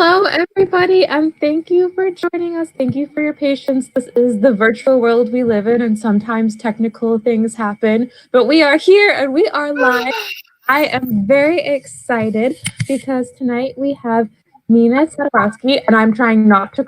Hello, everybody, and thank you for joining us. Thank you for your patience. This is the virtual world we live in, and sometimes technical things happen, but we are here and we are live. I am very excited because tonight we have Nina Sadowsky, and I'm trying not to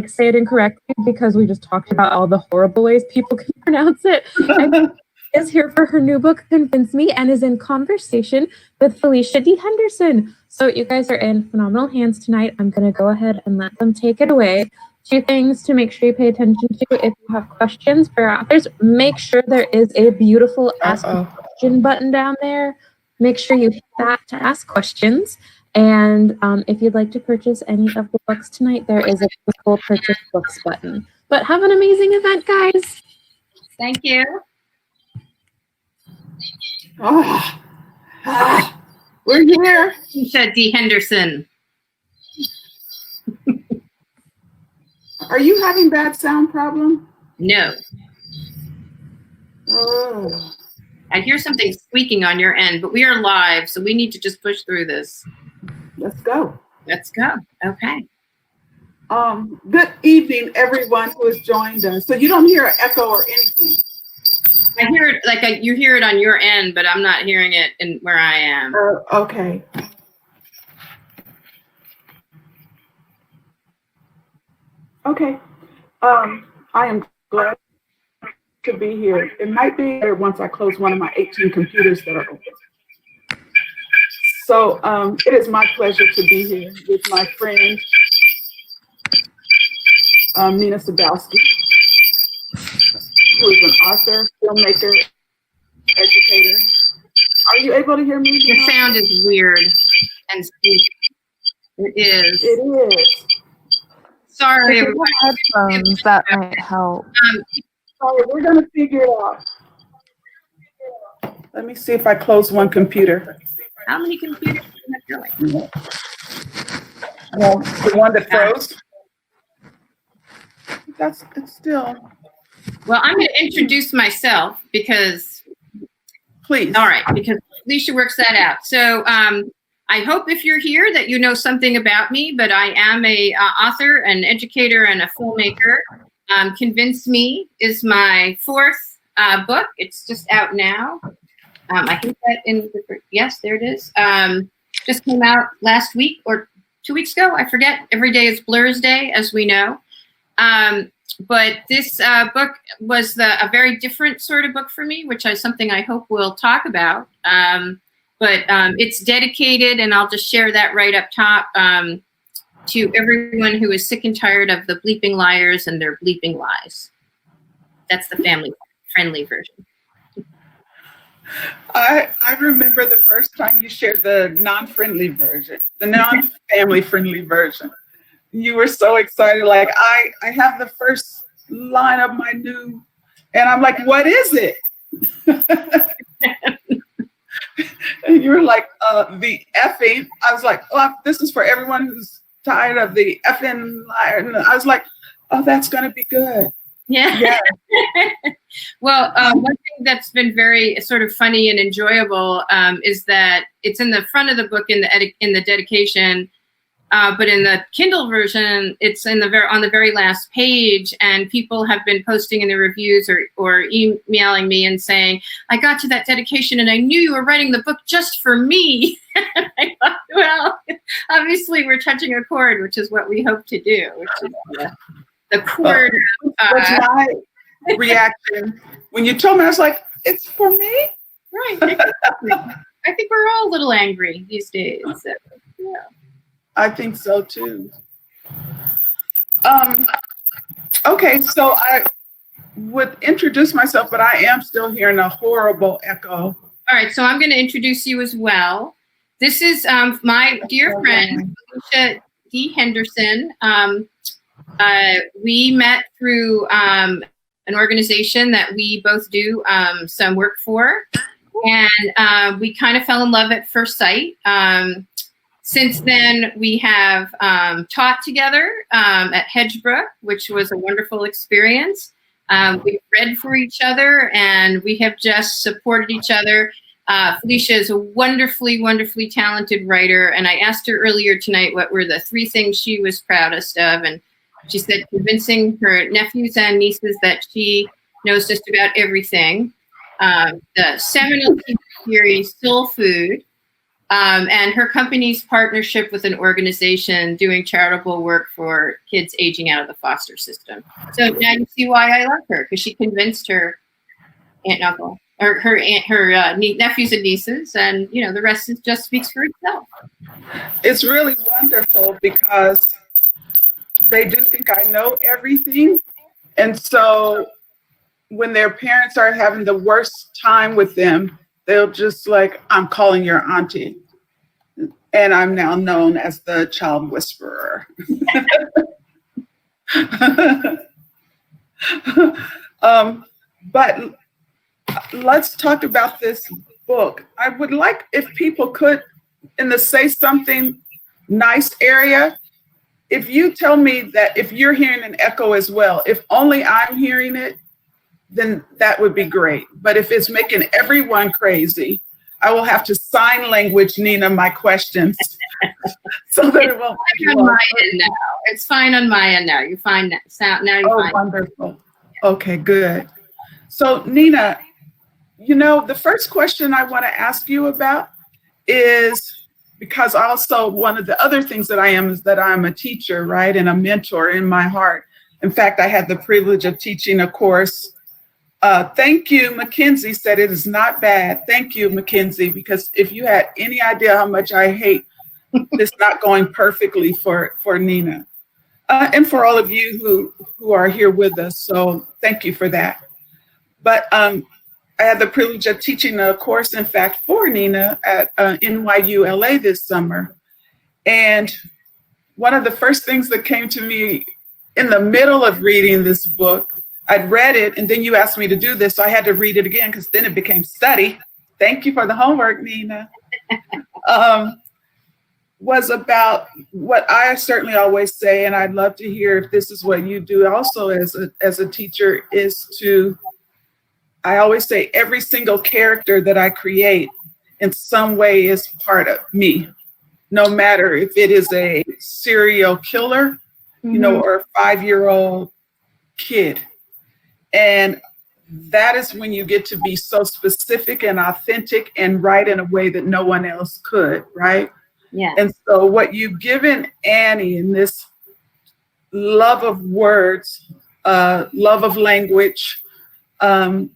say it incorrectly because we just talked about all the horrible ways people can pronounce it. And is here for her new book, Convince Me, and is in conversation with Felicia Henderson. So you guys are in phenomenal hands tonight. I'm going to go ahead and let them take it away. 2 things to make sure you pay attention to. If you have questions for our authors, make sure there is a beautiful Ask a Question button down there. Make sure you hit that to ask questions. And if you'd like to purchase any of the books tonight, there is a full purchase books button. But have an amazing event, guys. Thank you. We're here. Felicia D. Henderson. Are you having bad sound problem? No. Oh. I hear something squeaking on your end, but we are live, so we need to just push through this. Let's go. Let's go. Okay. Good evening, everyone who has joined us. So you don't hear an echo or anything? I hear it you hear it on your end, but I'm not hearing it in where I am. Okay. Okay. I am glad to be here. It might be better once I close one of my 18 computers that are open. So it is my pleasure to be here with my friend, Nina Sadowsky, who is an author, filmmaker, educator. Are you able to hear me? The sound is weird and squeaky. It is. It is. Sorry, everybody. Headphones, that might help. Sorry, we're going to figure it out. Let me see if I close one computer. How many computers do you have going? Well, the one that froze. It's still. Well, I'm going to introduce myself because. Please. All right, because Felicia works that out. So I hope if you're here that you know something about me, but I am a author, an educator, and a filmmaker. Convince Me is my 4th book. It's just out now. I think that yes, there it is. Just came out last week or 2 weeks ago. I forget. Every day is Blur's Day, as we know. But this book was a very different sort of book for me, which is something I hope we'll talk about. But it's dedicated, and I'll just share that right up top, to everyone who is sick and tired of the bleeping liars and their bleeping lies. That's the family-friendly version. I remember the first time you shared the non-friendly version, the non-family friendly version. You were so excited, like I have the first line of my new, and I'm like, what is it? And you were like, the effing. I was like, oh, this is for everyone who's tired of the effing liar. And I was like, oh, that's gonna be good. Yeah. Well, one thing that's been very sort of funny and enjoyable is that it's in the front of the book in the dedication, but in the Kindle version, it's on the very last page, and people have been posting in the reviews or emailing me and saying, I got to that dedication and I knew you were writing the book just for me. I thought, well, obviously we're touching a chord, which is what we hope to do, which is the chord. What's my reaction when you told me? I was like, it's for me? Right. Exactly. I think we're all a little angry these days. So, yeah. I think so too. Okay, so I would introduce myself, but I am still hearing a horrible echo. All right, so I'm going to introduce you as well. This is my dear friend, Felicia D. Henderson. We met through an organization that we both do some work for, and we kind of fell in love at first sight. Since then, we have taught together at Hedgebrook, which was a wonderful experience. We've read for each other, and we have just supported each other. Felicia is a wonderfully, wonderfully talented writer. And I asked her earlier tonight what were the 3 things she was proudest of. And she said convincing her nephews and nieces that she knows just about everything. The seminal TV series Soul Food, and her company's partnership with an organization doing charitable work for kids aging out of the foster system. So now you see why I love her, because she convinced her aunt and uncle, or her nephews and nieces, and the rest just speaks for itself. It's really wonderful because they do think I know everything, and so when their parents are having the worst time with them, they'll just like, I'm calling your auntie. And I'm now known as the child whisperer. But let's talk about this book. I would like if people could, in the say something nice area, if you tell me that if you're hearing an echo as well, if only I'm hearing it, then that would be great. But if it's making everyone crazy, I will have to sign language, Nina, my questions so that it won't be on my end now. It's fine on my end now. You find that sound now. Oh, wonderful. Okay, good. So, Nina, the first question I want to ask you about is, because also one of the other things that I am is that I'm a teacher, right, and a mentor in my heart. In fact, I had the privilege of teaching a course. Thank you, Mackenzie said it is not bad. Thank you, Mackenzie, because if you had any idea how much I hate this not going perfectly for Nina, and for all of you who are here with us. So thank you for that. But I had the privilege of teaching a course, in fact, for Nina at NYU LA this summer. And one of the first things that came to me in the middle of reading this book, I'd read it, and then you asked me to do this, so I had to read it again because then it became study. Thank you for the homework, Nina. Was about what I certainly always say, and I'd love to hear if this is what you do also as a teacher, is to, I always say every single character that I create in some way is part of me, no matter if it is a serial killer, or a 5-year-old kid. And that is when you get to be so specific and authentic and write in a way that no one else could, right? Yeah. And so what you've given Annie in this love of words, love of language, even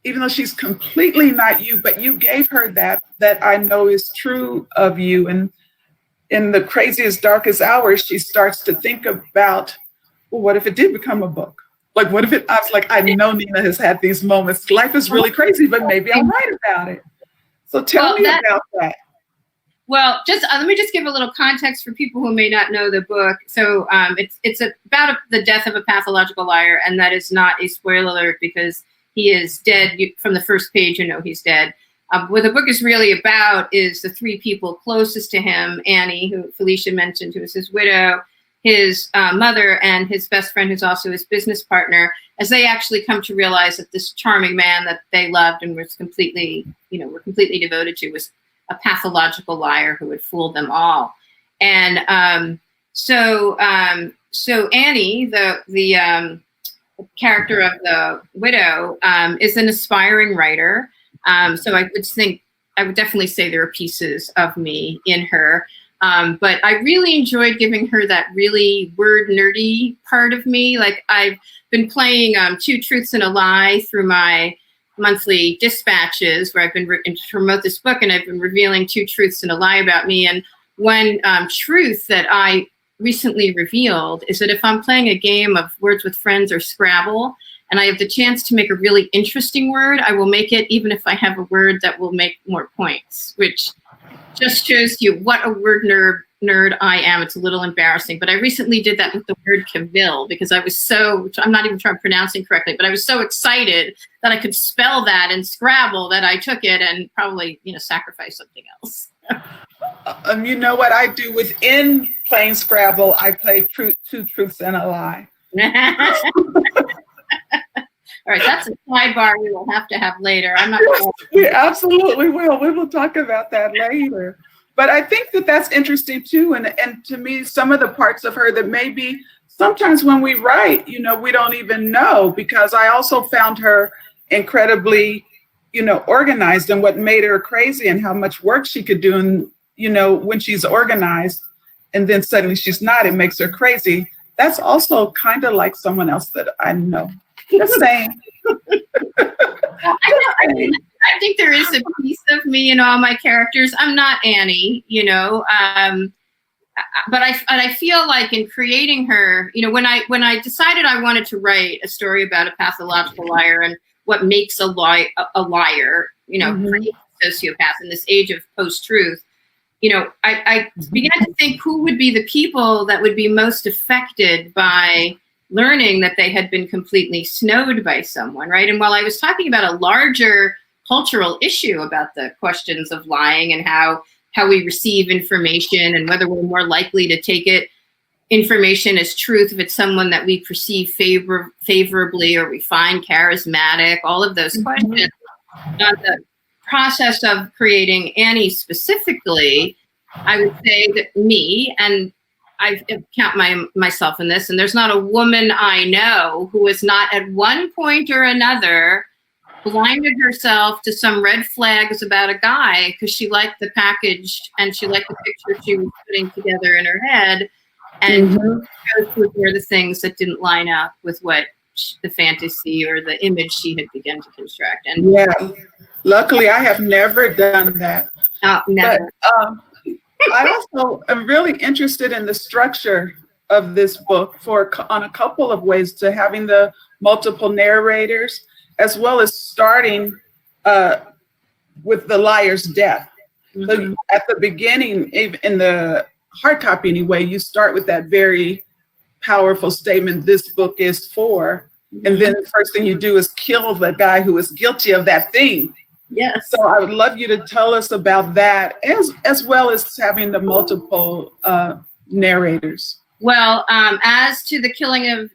though she's completely not you, but you gave her that I know is true of you. And in the craziest, darkest hours, she starts to think about, well, what if it did become a book? Like, what if I was like, I know Nina has had these moments. Life is really crazy, but maybe I'll write about it. So tell me about that. Well, just let me just give a little context for people who may not know the book. So it's about the death of a pathological liar, and that is not a spoiler alert because he is dead. From the first page, he's dead. What the book is really about is the 3 people closest to him: Annie, who Felicia mentioned, who is his widow, his mother, and his best friend, who's also his business partner, as they actually come to realize that this charming man that they loved and was completely devoted to was a pathological liar who had fooled them all. And so Annie, the character of the widow, is an aspiring writer. So I would definitely say there are pieces of me in her. But I really enjoyed giving her that really word nerdy part of me. Like, I've been playing 2 Truths and a Lie through my monthly dispatches, where I've been to promote this book, and I've been revealing 2 truths and a lie about me. And one truth that I recently revealed is that if I'm playing a game of Words with Friends or Scrabble, and I have the chance to make a really interesting word, I will make it even if I have a word that will make more points, which just shows you what a word nerd I am. It's a little embarrassing, but I recently did that with the word Cavill because I was I'm not even sure I'm pronouncing correctly, but I was so excited that I could spell that in Scrabble that I took it and probably, sacrificed something else. You know what I do within playing Scrabble? I play 2 Truths and a Lie. All right, that's a sidebar we will have to have later. I'm not. Yes, we absolutely will. We will talk about that later. But I think that that's interesting too. And to me, some of the parts of her that maybe sometimes when we write, we don't even know, because I also found her incredibly, organized, and what made her crazy and how much work she could do. And, when she's organized and then suddenly she's not, it makes her crazy. That's also kind of like someone else that I know. Just saying. I think there is a piece of me in all my characters. I'm not Annie, but I feel like in creating her, when I decided I wanted to write a story about a pathological liar and what makes a liar, sociopath in this age of post-truth, I began to think who would be the people that would be most affected by learning that they had been completely snowed by someone, right? And while I was talking about a larger cultural issue about the questions of lying and how we receive information and whether we're more likely to take information as truth if it's someone that we perceive favorably or we find charismatic, all of those questions. The process of creating Annie specifically, I would say that me, and I count myself in this, and there's not a woman I know who has not at one point or another blinded herself to some red flags about a guy because she liked the package and she liked the picture she was putting together in her head, and those were the things that didn't line up with what the fantasy or the image she had begun to construct. And luckily I have never done that. Oh, never. But, I also am really interested in the structure of this book on a couple of ways, to having the multiple narrators, as well as starting with the liar's death. So at the beginning, in the hard copy anyway, you start with that very powerful statement, this book is for, and then the first thing you do is kill the guy who is guilty of that thing. Yes. So I would love you to tell us about that, as well as having the multiple narrators. Well, as to the killing of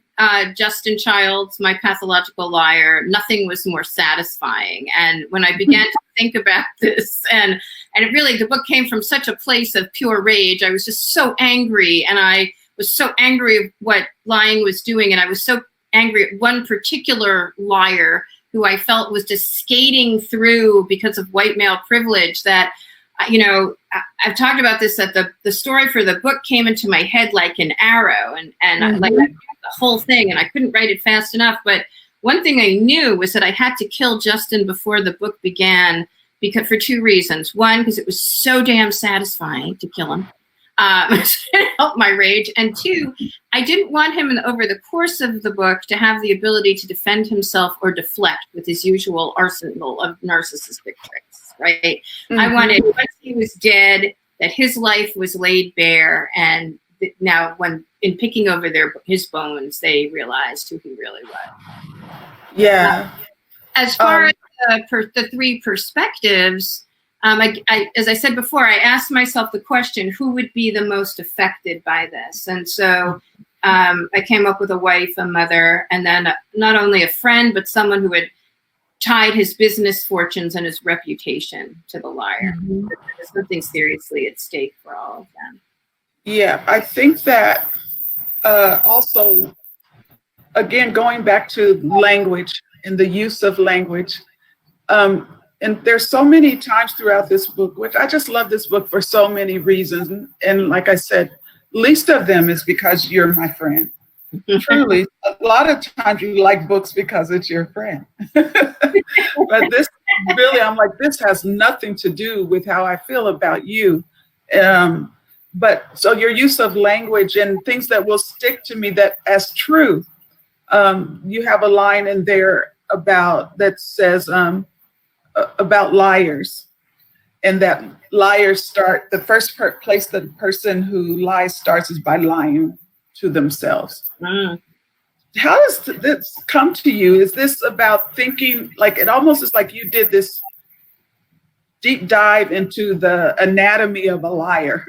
Justin Childs, my pathological liar, nothing was more satisfying. And when I began to think about this, and it really, the book came from such a place of pure rage. I was just so angry, and I was so angry at what lying was doing, and I was so angry at one particular liar who I felt was just skating through because of white male privilege, that, I've talked about this, that the story for the book came into my head like an arrow, and like the whole thing, and I couldn't write it fast enough. But one thing I knew was that I had to kill Justin before the book began, because for two reasons. One, because it was so damn satisfying to kill him. It helped my rage. And two, I didn't want him over the course of the book to have the ability to defend himself or deflect with his usual arsenal of narcissistic tricks, right? I wanted, once he was dead, that his life was laid bare, and now when in picking over his bones, they realized who he really was. Yeah. As far as the three perspectives, as I said before, I asked myself the question, who would be the most affected by this? And so I came up with a wife, a mother, and then not only a friend, but someone who had tied his business fortunes and his reputation to the liar. There's something seriously at stake for all of them. Yeah, I think that also, again, going back to language and the use of language, and there's so many times throughout this book, which I just love this book for so many reasons. And like I said, least of them is because you're my friend. Truly, a lot of times you like books because it's your friend. But this really, I'm like, this has nothing to do with how I feel about you. But so your use of language and things that will stick to me that as true. You have a line in there that says, about liars, and that liars start, the first place the person who lies starts is by lying to themselves. How does this come to you? Is this about thinking, like, it almost is like you did this deep dive into the anatomy of a liar?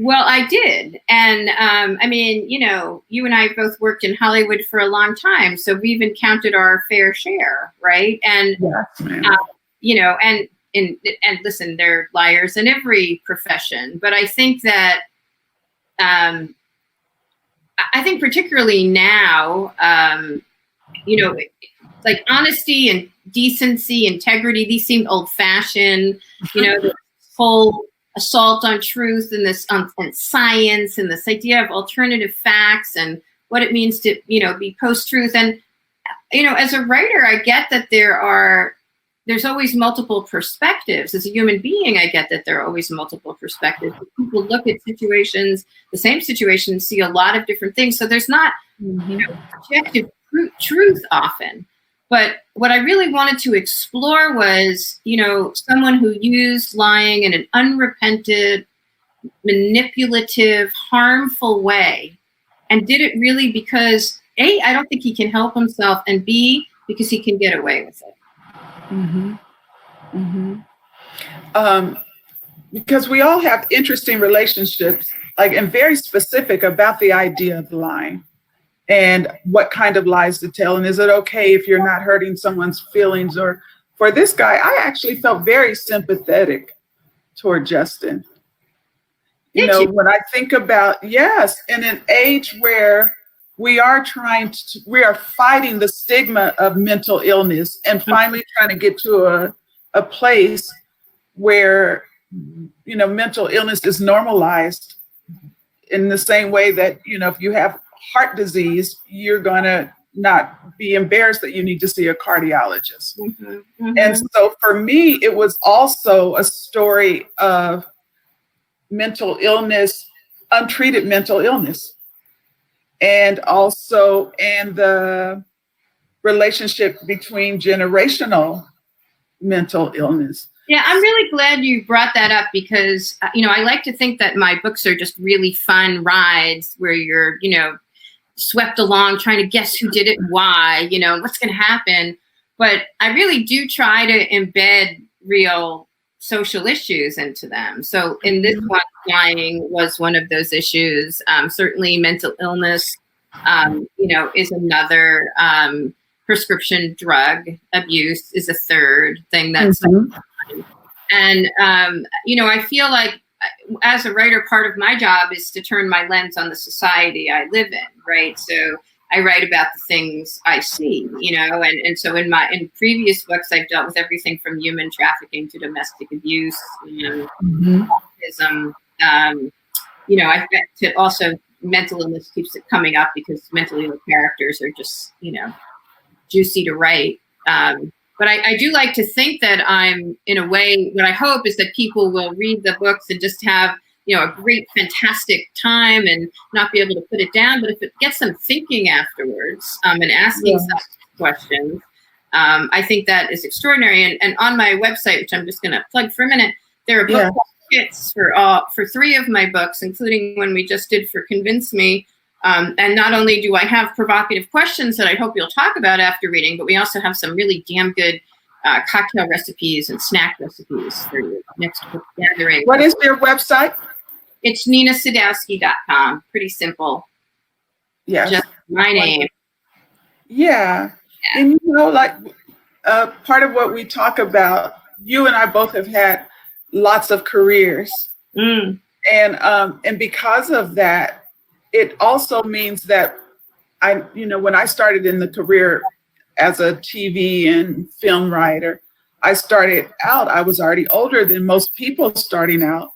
Well, I did. And I mean, you and I both worked in Hollywood for a long time. So we've encountered our fair share, right? And, Yes, ma'am. And listen, there are liars in every profession. But I think that, I think particularly now, like honesty and decency, integrity, these seem old fashioned, the whole assault on truth and this and science and this idea of alternative facts and what it means to, be post-truth. And, as a writer, I get that there's always multiple perspectives. As a human being, I get that there are always multiple perspectives. People look at situations, the same situation, see a lot of different things. So there's not objective truth often. But what I really wanted to explore was, someone who used lying in an unrepentant, manipulative, harmful way, and did it really because A, I don't think he can help himself, and B, because he can get away with it. Mm-hmm. Mm-hmm. Because we all have interesting relationships, and very specific about the idea of lying and what kind of lies to tell. And is it okay if you're not hurting someone's feelings? Or for this guy, I actually felt very sympathetic toward Justin. When I think about, yes, in an age where we are fighting the stigma of mental illness and finally trying to get to a place where, mental illness is normalized in the same way that, if you have heart disease, you're going to not be embarrassed that you need to see a cardiologist. Mm-hmm. Mm-hmm. And so for me, it was also a story of mental illness, untreated mental illness. And also, the relationship between generational mental illness. Yeah, I'm really glad you brought that up because, I like to think that my books are just really fun rides where you're, swept along trying to guess who did it and why, what's going to happen. But I really do try to embed real social issues into them. So in this one, lying was one of those issues. Certainly mental illness, is another. Prescription drug abuse is a third thing that's and I feel like as a writer, part of my job is to turn my lens on the society I live in, right? So I write about the things I see, and so in previous books I've dealt with everything from human trafficking to domestic abuse, autism, I bet to also mental illness keeps it coming up because mentally ill characters are just, juicy to write. But I do like to think that I'm, in a way, what I hope is that people will read the books and just have, a great, fantastic time and not be able to put it down. But if it gets them thinking afterwards and asking some questions, I think that is extraordinary. And on my website, which I'm just going to plug for a minute, there are book kits for 3 of my books, including one we just did for Convince Me. And not only do I have provocative questions that I hope you'll talk about after reading, but we also have some really damn good cocktail recipes and snack recipes for your next book gathering. What is your website? It's ninasadowsky.com. Pretty simple. Yes. Just my name. Yeah. And part of what we talk about, you and I both have had lots of careers. And because of that, it also means that when I started in the career as a TV and film writer, I was already older than most people starting out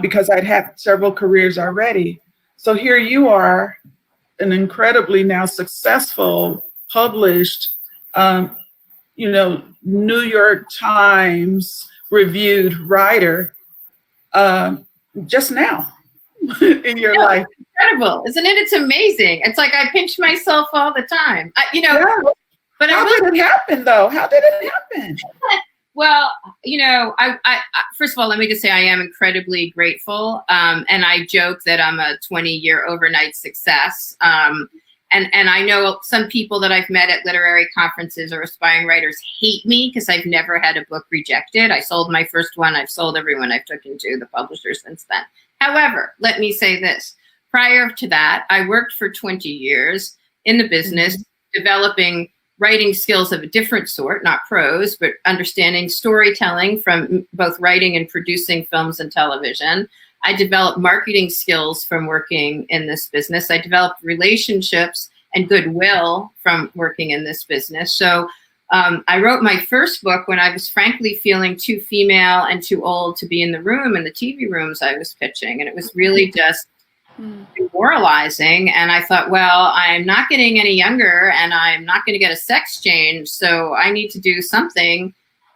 because I'd had several careers already. So here you are, an incredibly now successful, published, New York Times reviewed writer just now in your life. Incredible, isn't it? It's amazing. It's like I pinch myself all the time. But how did it happen, though? How did it happen? Well, I first of all, let me just say I am incredibly grateful, and I joke that I'm a 20-year overnight success. And I know some people that I've met at literary conferences or aspiring writers hate me because I've never had a book rejected. I sold my first one. I've sold every one I've taken to the publisher since then. However, let me say this. Prior to that, I worked for 20 years in the business, developing writing skills of a different sort, not prose, but understanding storytelling from both writing and producing films and television. I developed marketing skills from working in this business. I developed relationships and goodwill from working in this business. So I wrote my first book when I was frankly feeling too female and too old to be in the room, in the TV rooms I was pitching. And it was really just demoralizing. And I thought, well, I'm not getting any younger and I'm not going to get a sex change. So I need to do something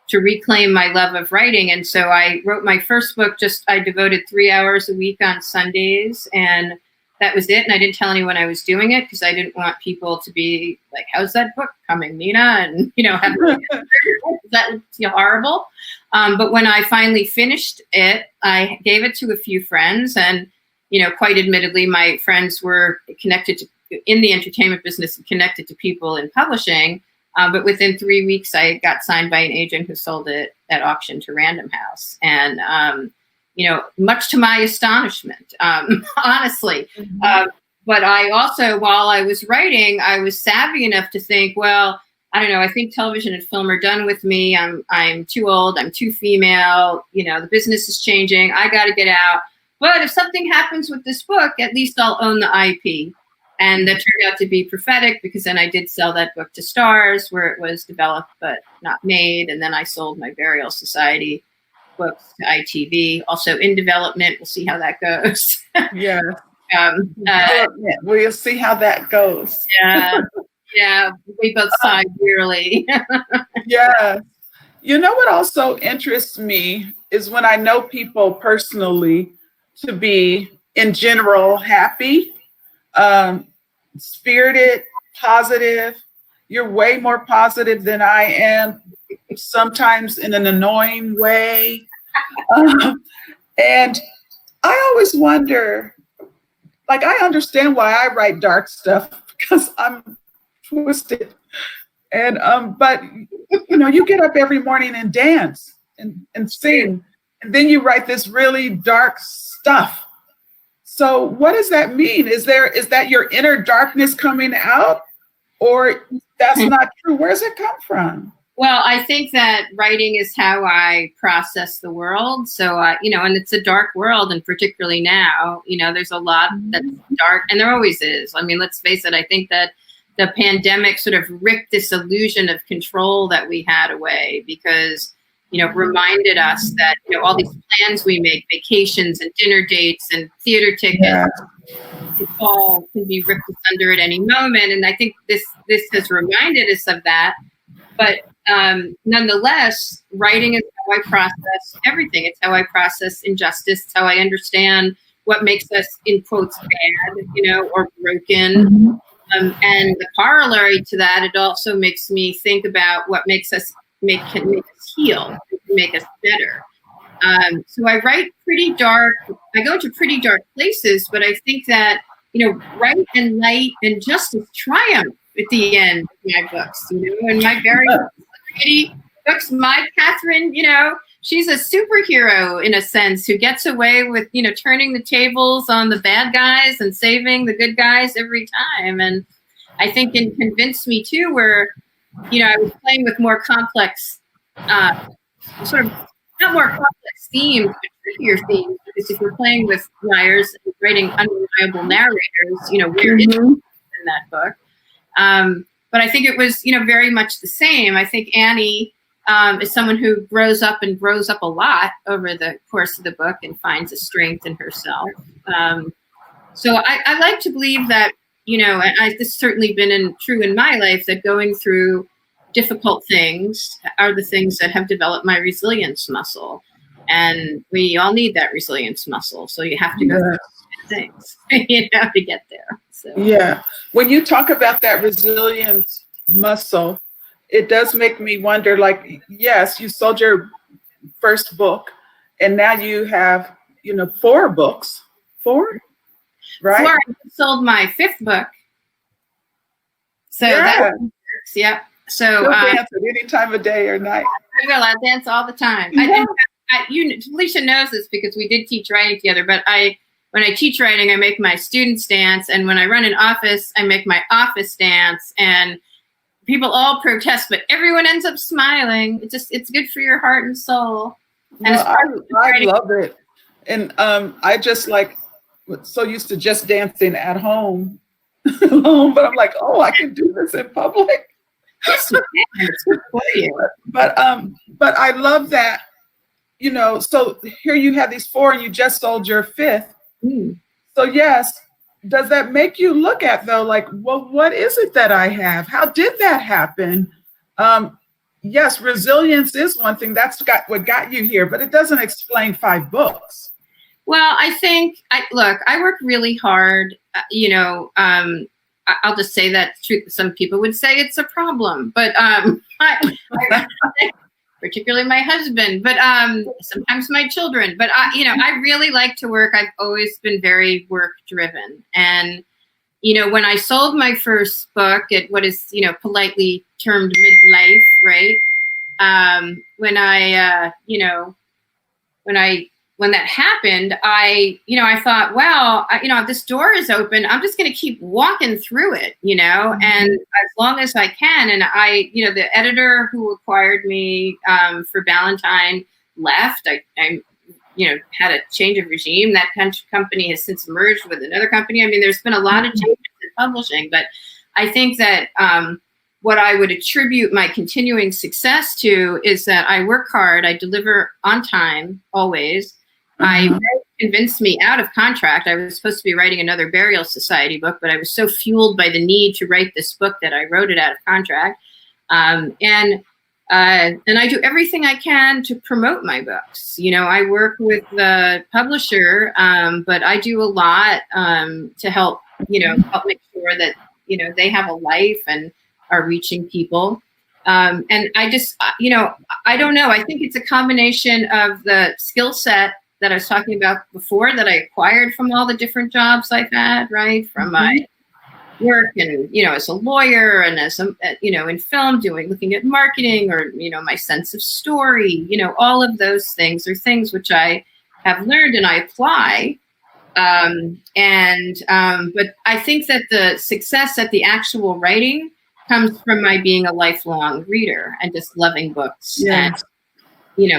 to reclaim my love of writing. And so I wrote my first book. I devoted 3 hours a week on Sundays, and that was it. And I didn't tell anyone I was doing it because I didn't want people to be like, how's that book coming, Nina? And, have that would feel horrible. But when I finally finished it, I gave it to a few friends, and, quite admittedly, my friends were connected in the entertainment business and connected to people in publishing. But within 3 weeks, I got signed by an agent who sold it at auction to Random House. And, much to my astonishment, honestly. But I also, while I was writing, I was savvy enough to think, well, I don't know, I think television and film are done with me. I'm too old. I'm too female. The business is changing. I got to get out. But if something happens with this book, at least I'll own the IP. And that turned out to be prophetic, because then I did sell that book to Stars, where it was developed but not made. And then I sold my Burial Society books to ITV, also in development. We'll see how that goes. Yeah. We'll see how that goes. Yeah. We both sigh wearily. Yeah. What also interests me is when I know people personally to be, in general, happy, spirited, positive. You're way more positive than I am, sometimes in an annoying way. And I always wonder, I understand why I write dark stuff, because I'm twisted. And, but, you get up every morning and dance and sing, and then you write this really dark stuff. So what does that mean? Is that your inner darkness coming out, or that's not true? Where does it come from? Well, I think that writing is how I process the world. So, and it's a dark world, and particularly now, there's a lot that's dark, and there always is. I mean, let's face it. I think that the pandemic sort of ripped this illusion of control that we had away, because reminded us that, all these plans we make, vacations and dinner dates and theater tickets, it all can be ripped asunder at any moment. And I think this has reminded us of that. But nonetheless, writing is how I process everything. It's how I process injustice. It's how I understand what makes us, in quotes, bad, or broken. And the corollary to that, it also makes me think about what can make us heal, can make us better. So I write pretty dark. I go to pretty dark places, but I think that, right and light and justice triumph at the end of my books, and my very pretty books. My Catherine, she's a superhero in a sense, who gets away with, turning the tables on the bad guys and saving the good guys every time. And I think it convinced me too, where, I was playing with more complex, sort of not more complex themes, but trickier themes. Because if you're playing with liars and writing unreliable narrators, we're in that book. But I think it was, very much the same. I think Annie is someone who grows up a lot over the course of the book and finds a strength in herself. So I like to believe that, and this has certainly been true in my life, that going through difficult things are the things that have developed my resilience muscle. And we all need that resilience muscle. So you have to go through things, to get there. So. Yeah. When you talk about that resilience muscle, it does make me wonder, yes, you sold your first book, and now you have, 4 books. 4? Right? 4. I sold my 5th book. So that works. Yep. So dance at any time of day or night. I will. I dance all the time. Felicia knows this because we did teach writing together, but when I teach writing, I make my students dance. And when I run an office, I make my office dance. And people all protest, but everyone ends up smiling. It's good for your heart and soul. And I love it. And I just so used to just dancing at home alone, but I'm like, oh, I can do this in public. But I love that, so here you have these 4 and you just sold your 5th. So yes, does that make you look at though, like, well, what is it that I have? How did that happen? Yes, resilience is one thing. That's what got you here, but it doesn't explain 5 books. Well, I think I work really hard. I'll just say that some people would say it's a problem, but particularly my husband, but sometimes my children. But I really like to work. I've always been very work driven, and when I sold my first book at what is politely termed midlife, right? When that happened, I thought, well, this door is open. I'm just going to keep walking through it, and as long as I can. And the editor who acquired me for Ballantine left. I had a change of regime. That company has since merged with another company. I mean, there's been a lot of changes in publishing, but I think that what I would attribute my continuing success to is that I work hard. I deliver on time, always. I convinced me out of contract. I was supposed to be writing another Burial Society book, but I was so fueled by the need to write this book that I wrote it out of contract. And I do everything I can to promote my books. I work with the publisher, but I do a lot to help make sure that, they have a life and are reaching people. And I just, I don't know. I think it's a combination of the skill set that I was talking about before that I acquired from all the different jobs I've had, right? From my work and, as a lawyer and as in film looking at marketing or, my sense of story, all of those things are things which I have learned and I apply. But I think that the success at the actual writing comes from my being a lifelong reader and just loving books. Yes. And,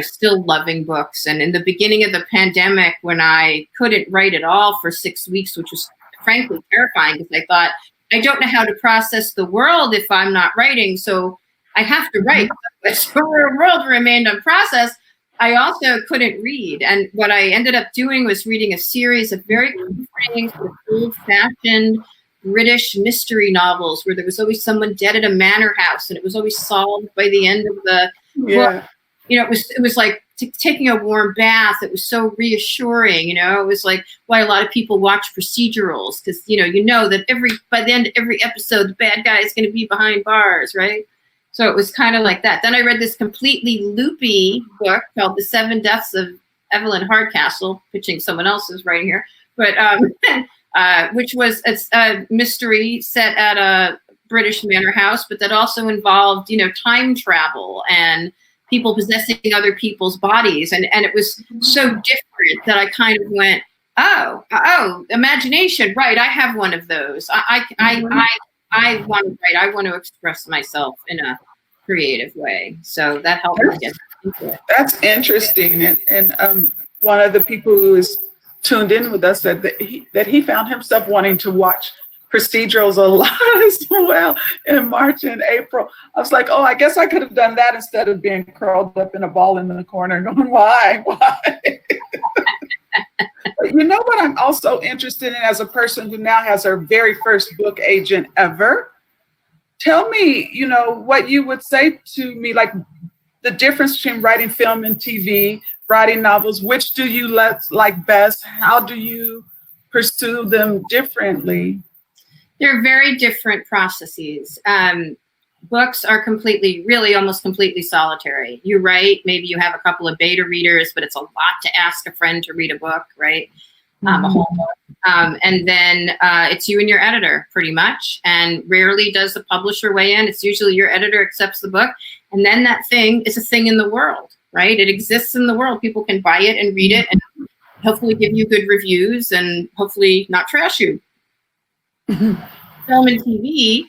still loving books. And in the beginning of the pandemic, when I couldn't write at all for 6 weeks, which was frankly terrifying because I thought, I don't know how to process the world if I'm not writing. So I have to write. So the world remained unprocessed. I also couldn't read. And what I ended up doing was reading a series of very comforting, sort of old-fashioned British mystery novels where there was always someone dead at a manor house and it was always solved by the end of the book. It was like taking a warm bath. It was so reassuring. It was like why a lot of people watch procedurals because that by the end of every episode the bad guy is going to be behind bars, right? So it was kind of like that. Then I read this completely loopy book called The 7 Deaths of Evelyn Hardcastle, pitching someone else's writing here, but which was a mystery set at a British manor house, but that also involved time travel and people possessing other people's bodies. And it was so different that I kind of went, oh, imagination. Right. I have one of those. I want to write. I want to express myself in a creative way. So that helped me get into it. That's interesting. And one of the people who is tuned in with us said that he found himself wanting to watch procedurals a lot as well in March and April. I was like, oh, I guess I could have done that instead of being curled up in a ball in the corner going, why? You know what I'm also interested in as a person who now has her very first book agent ever? Tell me, what you would say to me, like the difference between writing film and TV, writing novels, which do you like best? How do you pursue them differently? They're very different processes. Books are really almost completely solitary. You write, maybe you have a couple of beta readers, but it's a lot to ask a friend to read a book, right? A whole book. And then it's you and your editor pretty much. And rarely does the publisher weigh in. It's usually your editor accepts the book. And then that thing is a thing in the world. right? It exists in the world. People can buy it and read it and hopefully give you good reviews and hopefully not trash you. Film and TV,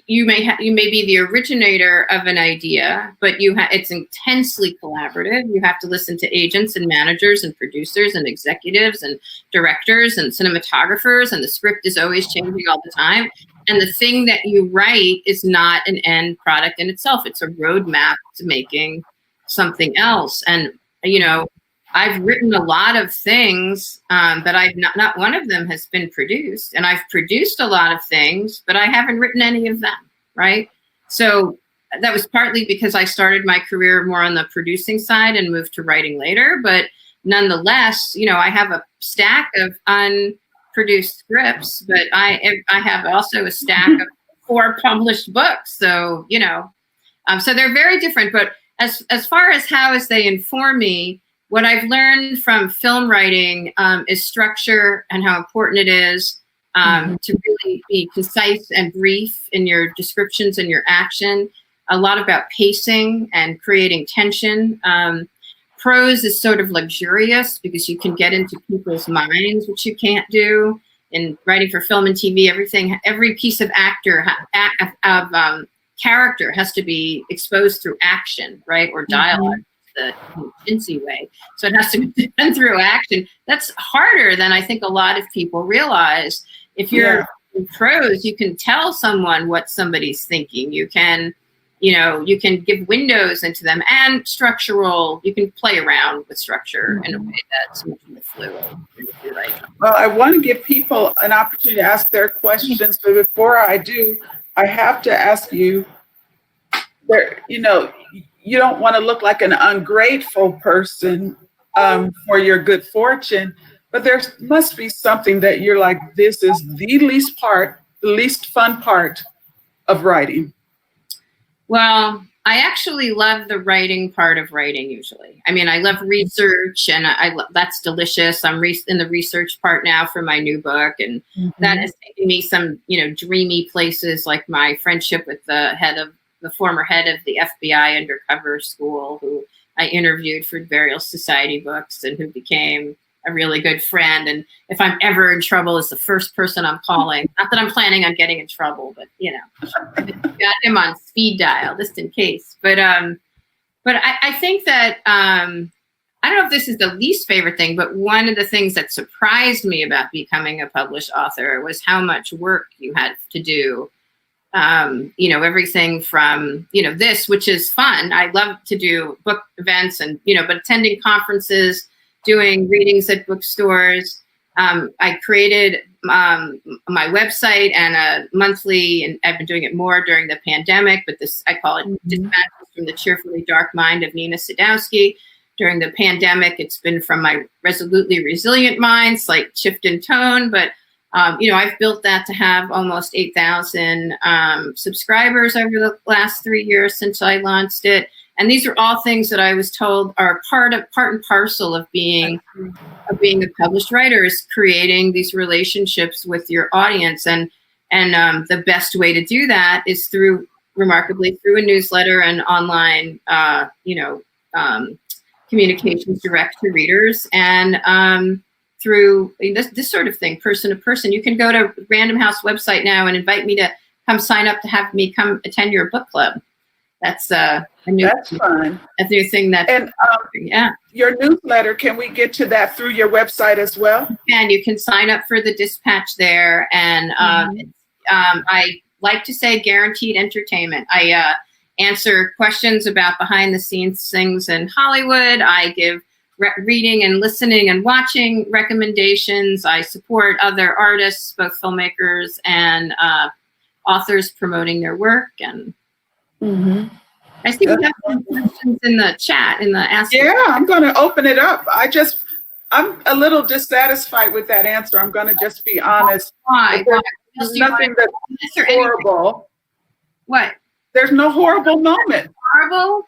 you may be the originator of an idea, but it's intensely collaborative. You have to listen to agents and managers and producers and executives and directors and cinematographers, and the script is always changing all the time. And the thing that you write is not an end product in itself. It's a roadmap to making something else. And, I've written a lot of things, but I've not one of them has been produced. And I've produced a lot of things, but I haven't written any of them, right? So that was partly because I started my career more on the producing side and moved to writing later. But nonetheless, I have a stack of unproduced scripts, but I have also a stack of 4 published books. So, so they're very different. But as far as how they inform me, what I've learned from film writing is structure and how important it is to really be concise and brief in your descriptions and your action. A lot about pacing and creating tension. Prose is sort of luxurious because you can get into people's minds, which you can't do in writing for film and TV. Every piece of character has to be exposed through action, right, or dialogue. The chintzy way. So it has to be done through action. That's harder than I think a lot of people realize. If you're in prose, you can tell someone what somebody's thinking. You can, you can give windows into them, and you can play around with structure in a way that's much more fluid. Well, I want to give people an opportunity to ask their questions, but before I do, I have to ask you, you don't want to look like an ungrateful person for your good fortune, but there must be something that you're like, this is the least fun part of writing. Well, I actually love the writing part of writing usually. I mean, I love research, and that's delicious. I'm in the research part now for my new book, and that has taken me some, dreamy places, like my friendship with the former head of the FBI undercover school, who I interviewed for various society books and who became a really good friend. And if I'm ever in trouble, is the first person I'm calling. Not that I'm planning on getting in trouble, but got him on speed dial just in case. But I think that I don't know if this is the least favorite thing, but one of the things that surprised me about becoming a published author was how much work you had to do. Everything from, this, which is fun. I love to do book events and, but attending conferences, doing readings at bookstores. I created my website and a monthly, and I've been doing it more during the pandemic, but I call it Dispatches from the Cheerfully Dark Mind of Nina Sadowsky. During the pandemic, it's been from my Resolutely Resilient Mind, slight shift in tone, but I've built that to have almost 8,000 subscribers over the last 3 years since I launched it. And these are all things that I was told are part and parcel of being a published writer, is creating these relationships with your audience. And the best way to do that is remarkably through a newsletter and online, communications direct to readers, and through this sort of thing, person to person. You can go to Random House website now and invite me to come sign up to have me come attend your book club. That's fun. A new thing. Your newsletter, can we get to that through your website as well? And you can sign up for the dispatch there. And I like to say guaranteed entertainment. I answer questions about behind the scenes things in Hollywood. I give reading and listening and watching recommendations. I support other artists, both filmmakers and authors, promoting their work. And I see we have some questions in the chat, in the Ask. Yeah, I'm going to open it up. I'm a little dissatisfied with that answer. I'm going to just be honest. Why? There's nothing that's horrible. What? There's no horrible moment. Horrible?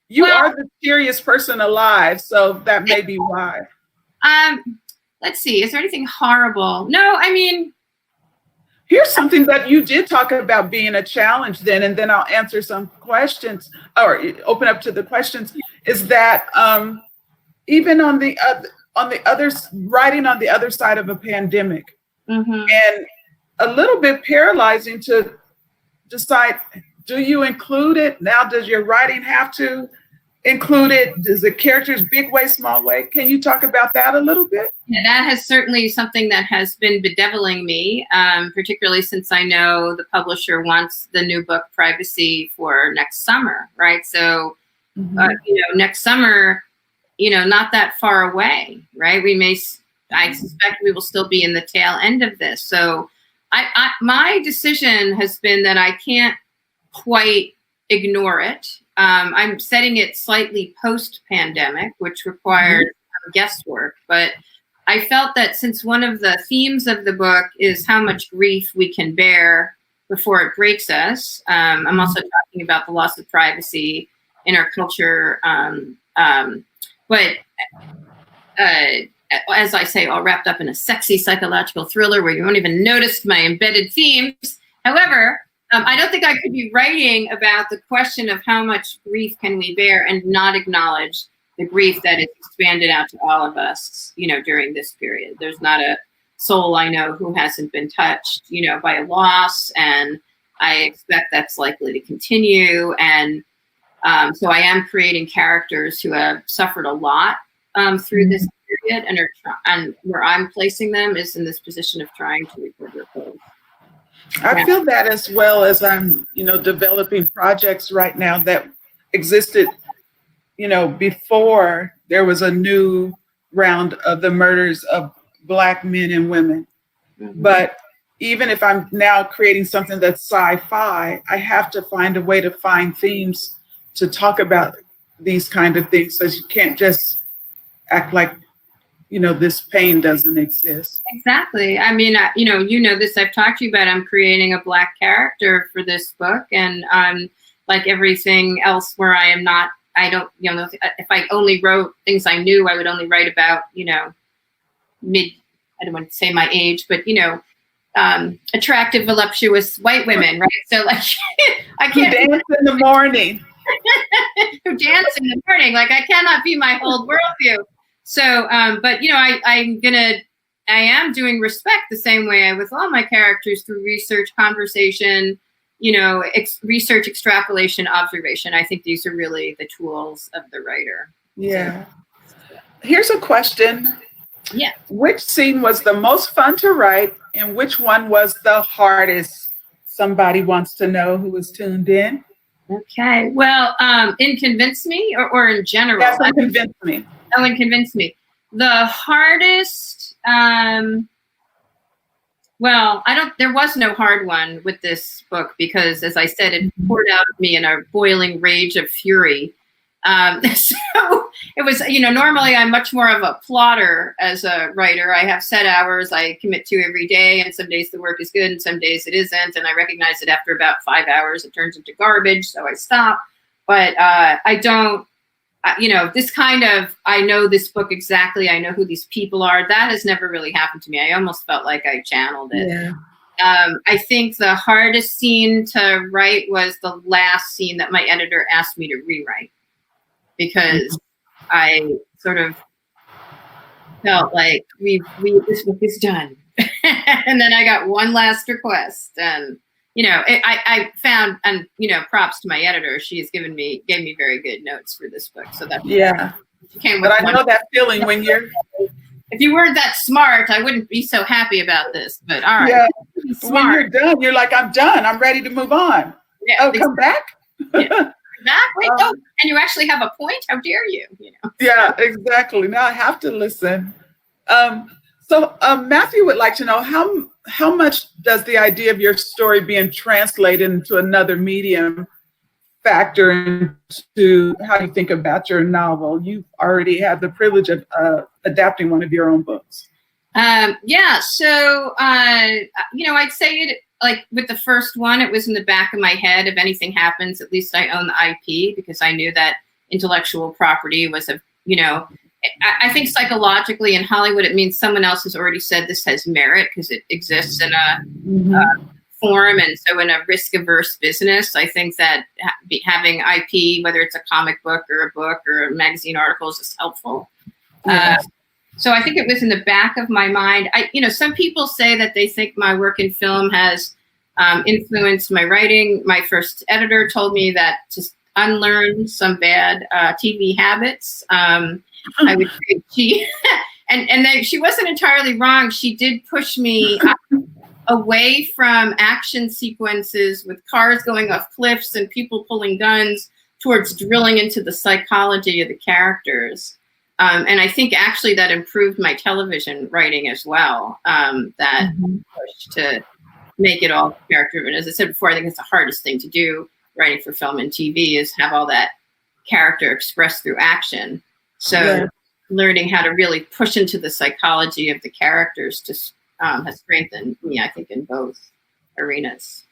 You are the cheeriest person alive, so that may be why. Let's see. Is there anything horrible? No, I mean. Here's something that you did talk about being a challenge then, and then I'll answer some questions or open up to the questions, is that even on the others, writing on the other side of a pandemic, and a little bit paralyzing to decide, do you include it? Now, does your writing have to include it? Does the characters big way, small way? Can you talk about that a little bit? Yeah, that has certainly something that has been bedeviling me, particularly since I know the publisher wants the new book Privacy for next summer, right? So, next summer, not that far away, right? I suspect we will still be in the tail end of this. So my decision has been that I can't quite ignore it. I'm setting it slightly post-pandemic, which requires guesswork. But I felt that since one of the themes of the book is how much grief we can bear before it breaks us, I'm also talking about the loss of privacy in our culture. But as I say, all wrapped up in a sexy psychological thriller where you won't even notice my embedded themes. However, I don't think I could be writing about the question of how much grief can we bear and not acknowledge the grief that is expanded out to all of us, during this period. There's not a soul I know who hasn't been touched, by a loss, and I expect that's likely to continue. And so I am creating characters who have suffered a lot through this period, and where I'm placing them is in this position of trying to recover hope. I feel that as well, as I'm, developing projects right now that existed, before there was a new round of the murders of Black men and women. But even if I'm now creating something that's sci-fi, I have to find a way to find themes to talk about these kind of things, so you can't just act like this pain doesn't exist. Exactly. I mean, this, I've talked to you about, I'm creating a Black character for this book. And like everything else where I don't, if I only wrote things I knew, I would only write about, I don't want to say my age, but, attractive, voluptuous white women, right? So like, I can't dance in the morning. Who dance in the morning. Like, I cannot be my whole worldview. So, but I am doing respect the same way with all my characters through research, conversation, research, extrapolation, observation. I think these are really the tools of the writer. Yeah. Here's a question. Yeah. Which scene was the most fun to write, and which one was the hardest? Somebody wants to know who is tuned in. Okay. Well, in Convince Me or in general? That's in Convince Me. Oh, and Convince Me. The hardest, there was no hard one with this book because, as I said, it poured out of me in a boiling rage of fury. So it was, normally I'm much more of a plotter as a writer. I have set hours I commit to every day, and some days the work is good and some days it isn't. And I recognize that after about 5 hours, it turns into garbage. So I stop, but I don't, this kind of, I know this book exactly. I know who these people are. That has never really happened to me. I almost felt like I channeled it. Yeah. I think the hardest scene to write was the last scene that my editor asked me to rewrite, because I sort of felt like this book is done. And then I got one last request, and I found, and props to my editor, gave me very good notes for this book. So that but I know that feeling when if you weren't that smart, I wouldn't be so happy about this. But all right, yeah. When you're done, you're like, I'm done. I'm ready to move on. Yeah, oh, come back. Yeah. Wait, and you actually have a point? How dare you? Yeah, exactly. Now I have to listen. So Matthew would like to know how much does the idea of your story being translated into another medium factor into how you think about your novel? You've already had the privilege of adapting one of your own books. So I'd say it, like with the first one, it was in the back of my head. If anything happens, at least I own the IP, because I knew that intellectual property was I think psychologically in Hollywood, it means someone else has already said this has merit because it exists in a form. And so in a risk-averse business, I think that having IP, whether it's a comic book or a magazine article, is just helpful. Yes. So I think it was in the back of my mind. Some people say that they think my work in film has influenced my writing. My first editor told me that to unlearn some bad TV habits. I would say she wasn't entirely wrong. She did push me away from action sequences with cars going off cliffs and people pulling guns towards drilling into the psychology of the characters. And I think actually that improved my television writing as well. That push to make it all character driven. As I said before, I think it's the hardest thing to do writing for film and TV is have all that character expressed through action. So learning how to really push into the psychology of the characters has strengthened me, I think, in both arenas.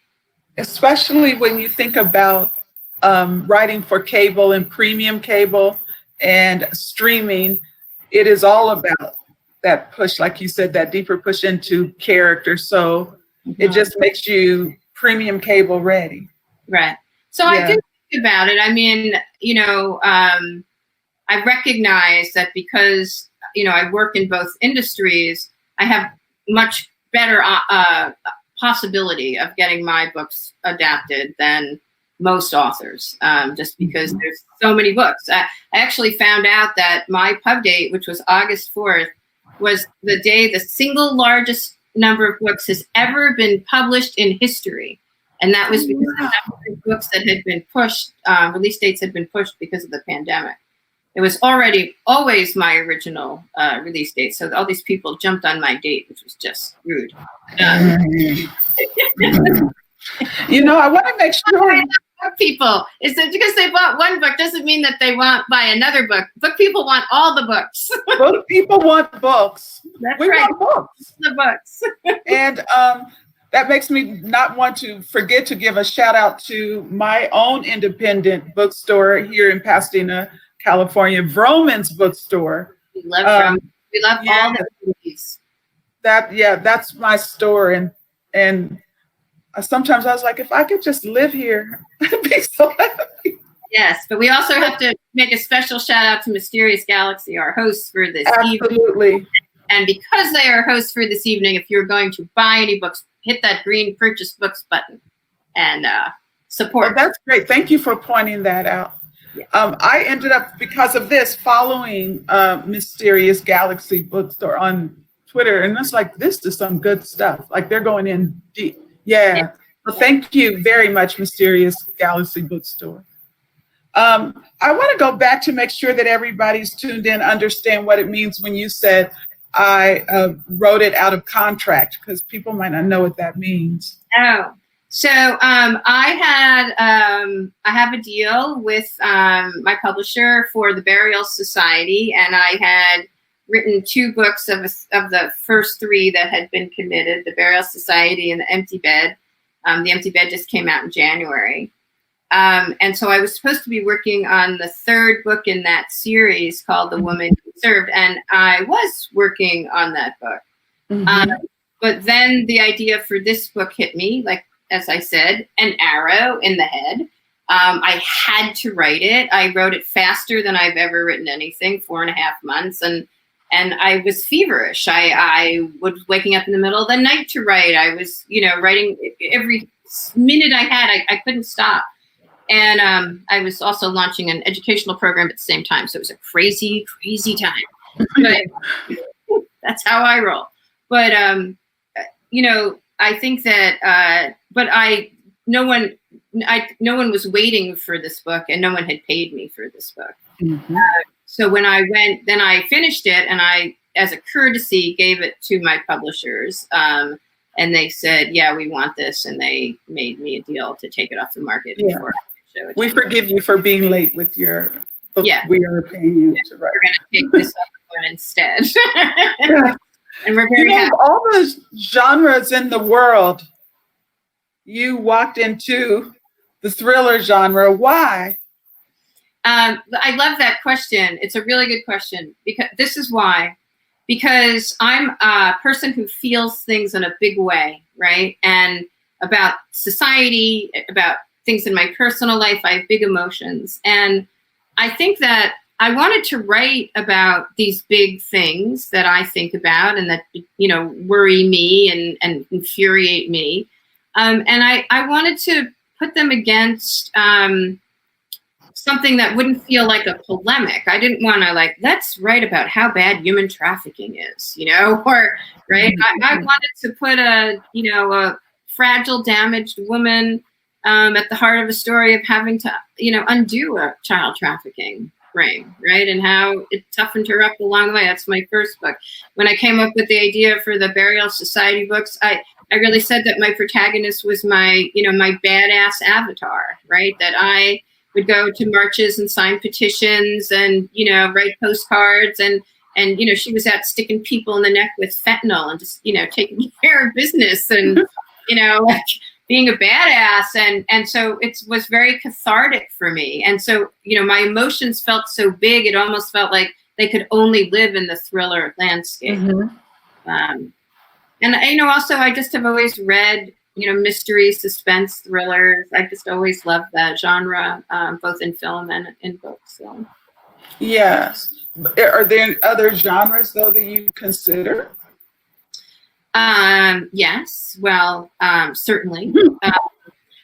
Especially when you think about writing for cable and premium cable and streaming, it is all about that push, like you said, that deeper push into character. So it just makes you premium cable ready. Right. So I do think about it. I mean, I recognize that because, I work in both industries, I have much better possibility of getting my books adapted than most authors, just because there's so many books. I actually found out that my pub date, which was August 4th, was the day the single largest number of books has ever been published in history. And that was because the number of books that had been pushed, release dates had been pushed because of the pandemic. It was always my original release date. So all these people jumped on my date, which was just rude. I want to make sure. People, is that because they bought one book doesn't mean that they won't buy another book. Book people want all the books. Book people want books. That's we right. want books. The books. And that makes me not want to forget to give a shout out to my own independent bookstore here in Pasadena, California, Vroman's Bookstore. We love Vroman. We love all the movies. That's my store, and sometimes I was like, if I could just live here, I'd be so happy. Yes, but we also have to make a special shout out to Mysterious Galaxy, our hosts for this evening. Absolutely. And because they are hosts for this evening, if you're going to buy any books, hit that green purchase books button and support. Well, that's great. Thank you for pointing that out. Yeah. I ended up, because of this, following Mysterious Galaxy Bookstore on Twitter, and it's like, this is some good stuff. Like, they're going in deep. Yeah. Well, thank you very much, Mysterious Galaxy Bookstore. I want to go back to make sure that everybody's tuned in, understand what it means when you said I wrote it out of contract, because people might not know what that means. Oh, so I have a deal with my publisher for the Burial Society, and I had written 2 books of the first 3 that had been committed, the Burial Society and the Empty Bed. The Empty Bed just came out in January. And so I was supposed to be working on the 3rd book in that series called The Woman Who Served, and I was working on that book. But then the idea for this book hit me, like, as I said, an arrow in the head. I had to write it. I wrote it faster than I've ever written anything, 4.5 months. And I was feverish. I was waking up in the middle of the night to write. I was, writing every minute I had. I couldn't stop. And I was also launching an educational program at the same time. So it was a crazy, crazy time. But that's how I roll. But, I think that, no one was waiting for this book, and no one had paid me for this book. So when I went, then I finished it, and I, as a courtesy, gave it to my publishers. And they said, yeah, we want this. And they made me a deal to take it off the market before I could show it. We forgive you for being late with your book. Yeah. We are paying you to write. We're going to take this other one instead. And we're very happy. All the genres in the world, you walked into the thriller genre. Why? I love that question. It's a really good question because this is why. Because I'm a person who feels things in a big way, right? And about society, about things in my personal life, I have big emotions. And I think that I wanted to write about these big things that I think about and that, worry me and infuriate me. And I wanted to put them against something that wouldn't feel like a polemic. I didn't want to let's write about how bad human trafficking is, or, right. I wanted to put a fragile, damaged woman at the heart of a story of having to, undo a child trafficking ring, right. And how it toughened her up along the way. That's my first book. When I came up with the idea for the Burial Society books, I really said that my protagonist was my badass avatar, right. That I would go to marches and sign petitions and, write postcards and she was out sticking people in the neck with fentanyl and just, taking care of business and, being a badass. And so it was very cathartic for me. And so, my emotions felt so big. It almost felt like they could only live in the thriller landscape. Mm-hmm. And, also I just have always read, mystery, suspense, thrillers. I just always loved that genre, both in film and in books. So. Yes. Are there other genres, though, that you consider? Yes. Well, certainly. I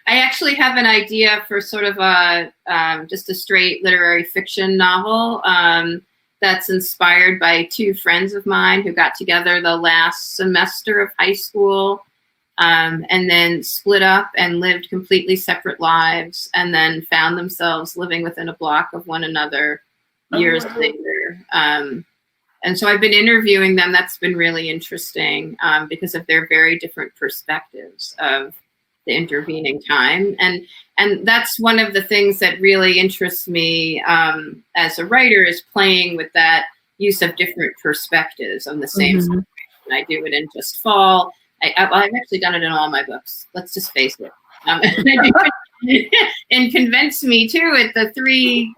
actually have an idea for sort of just a straight literary fiction novel that's inspired by two friends of mine who got together the last semester of high school. And then split up and lived completely separate lives and then found themselves living within a block of one another years later. And so I've been interviewing them. That's been really interesting because of their very different perspectives of the intervening time. And that's one of the things that really interests me as a writer is playing with that use of different perspectives on the same situation. I do it in Just Fall. I've actually done it in all my books. Let's just face it. And Convince Me too. At the three,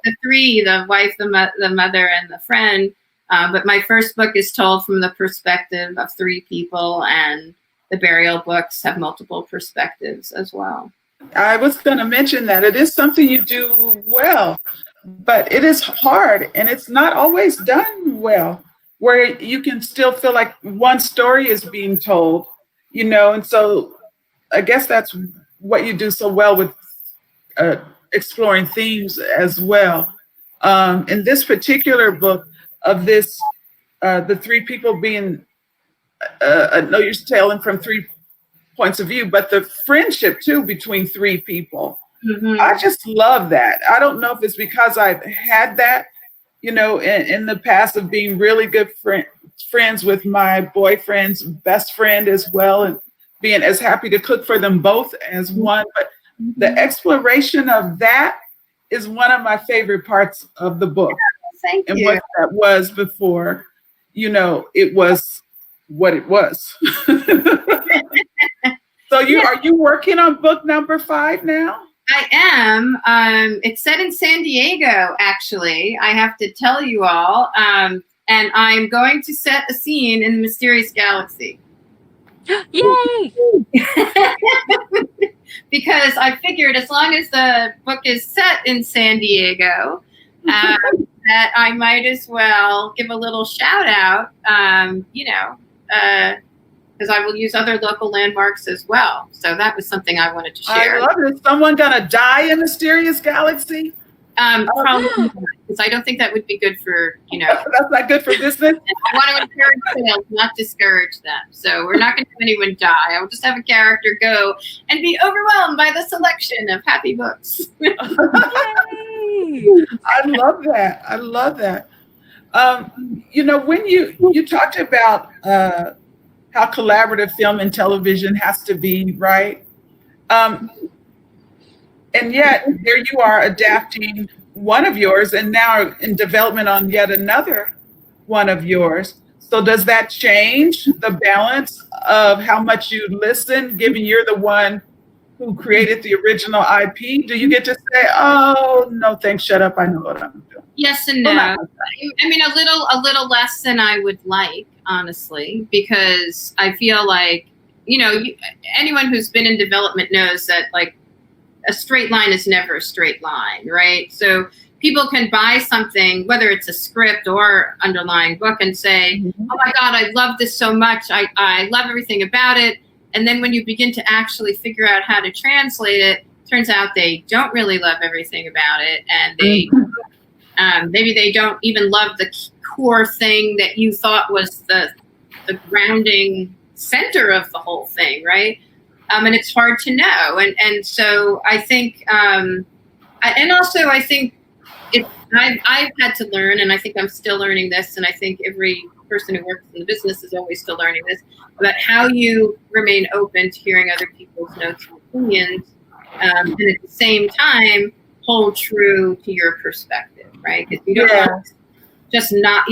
the wife, the mother, and the friend. But my first book is told from the perspective of three people, and the burial books have multiple perspectives as well. I was going to mention that it is something you do well, but it is hard, and it's not always done well, where you can still feel like one story is being told. And so I guess that's what you do so well with exploring themes as well. In this particular book of this, the three people being, I know you're telling from three points of view, but the friendship too between three people. Mm-hmm. I just love that. I don't know if it's because I've had that, in the past of being really good friends with my boyfriend's best friend as well, and being as happy to cook for them both as one. But the exploration of that is one of my favorite parts of the book. Thank and you. What that was before, it was what it was. So are you working on book number 5 now? I am. It's set in San Diego, actually. I have to tell you all. And I'm going to set a scene in the Mysterious Galaxy. Yay! Because I figured as long as the book is set in San Diego, that I might as well give a little shout out, because I will use other local landmarks as well. So that was something I wanted to share. I love it. Is someone going to die in Mysterious Galaxy? Probably not, because I don't think that would be good for, That's not good for business? I want to encourage sales, not discourage them. So we're not going to have anyone die. I will just have a character go and be overwhelmed by the selection of happy books. I love that. I love that. When you talked about how collaborative film and television has to be, right? And yet there you are adapting one of yours and now in development on yet another one of yours. So does that change the balance of how much you listen, given you're the one who created the original IP, do you get to say, "Oh no, thanks, shut up, I know what I'm doing"? Yes and no. I mean, a little less than I would like, honestly, because I feel like, anyone who's been in development knows that, like, a straight line is never a straight line, right? So people can buy something, whether it's a script or underlying book, and say, "Oh my God, I love this so much. I love everything about it." And then when you begin to actually figure out how to translate it, turns out they don't really love everything about it, and they maybe they don't even love the core thing that you thought was the grounding center of the whole thing, right? And it's hard to know. And so I think, and also I think I've had to learn, and I think I'm still learning this, and I think every person who works in the business is always still learning this, about how you remain open to hearing other people's notes and opinions, and at the same time hold true to your perspective, right? Because you don't want to just not,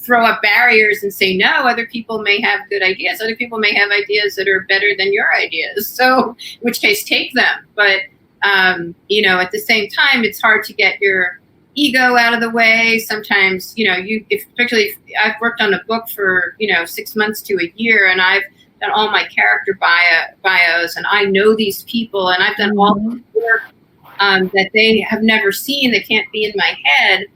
throw up barriers and say no. Other people may have good ideas. Other people may have ideas that are better than your ideas. So, in which case, take them. But at the same time, it's hard to get your ego out of the way. Sometimes, particularly if I've worked on a book for 6 months to a year, and I've done all my character bios, and I know these people, and I've done all the work that they have never seen, that can't be in my head.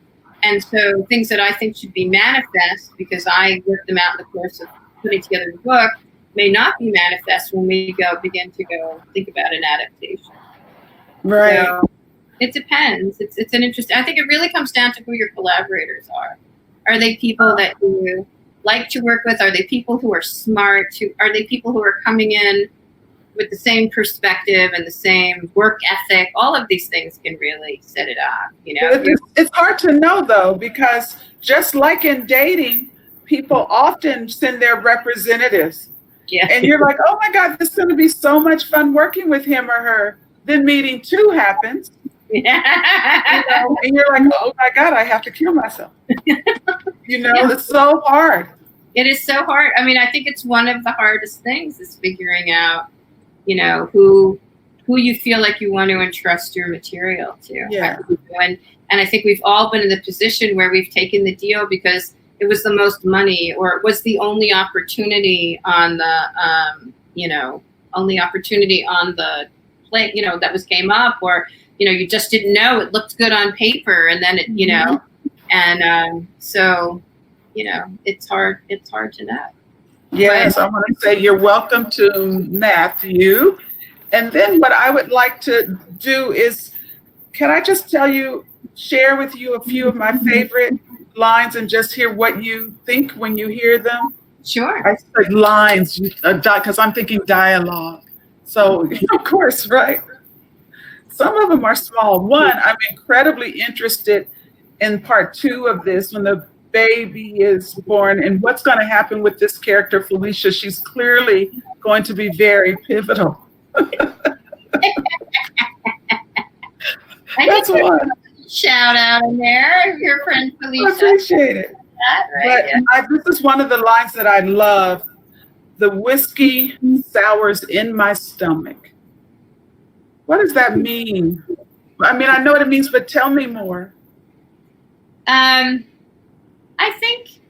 And so things that I think should be manifest, because I worked them out in the course of putting together the book, may not be manifest when we begin to think about an adaptation. Right. So it depends. It's an interesting. I think it really comes down to who your collaborators are. Are they people that you like to work with? Are they people who are smart? Are they people who are coming in with the same perspective and the same work ethic? All of these things can really set it off, It's hard to know, though, because just like in dating, people often send their representatives. Yeah. And you're like, "Oh my God, this is going to be so much fun working with him or her." Then meeting 2 happens. Yeah. And you're like, "Oh my God, I have to kill myself." It's so hard. It is so hard. I mean, I think it's one of the hardest things is figuring out, who you feel like you want to entrust your material to. Yeah. And I think we've all been in the position where we've taken the deal because it was the most money, or it was the only opportunity on the, plate, that came up, or, you just didn't know, it looked good on paper, and then it, so, it's hard to know. Yes, I want to say you're welcome to Matthew. And then what I would like to do is, can I just share with you a few of my favorite lines and just hear what you think when you hear them? Sure. I said lines because I'm thinking dialogue. So, of course, right? Some of them are small. One, I'm incredibly interested in part 2 of this, when the baby is born, and what's going to happen with this character, Felicia. She's clearly going to be very pivotal. That's one. Shout out in there, your friend Felicia. I appreciate it. This is one of the lines that I love. "The whiskey sours in my stomach." What does that mean? I mean, I know what it means, but tell me more. I think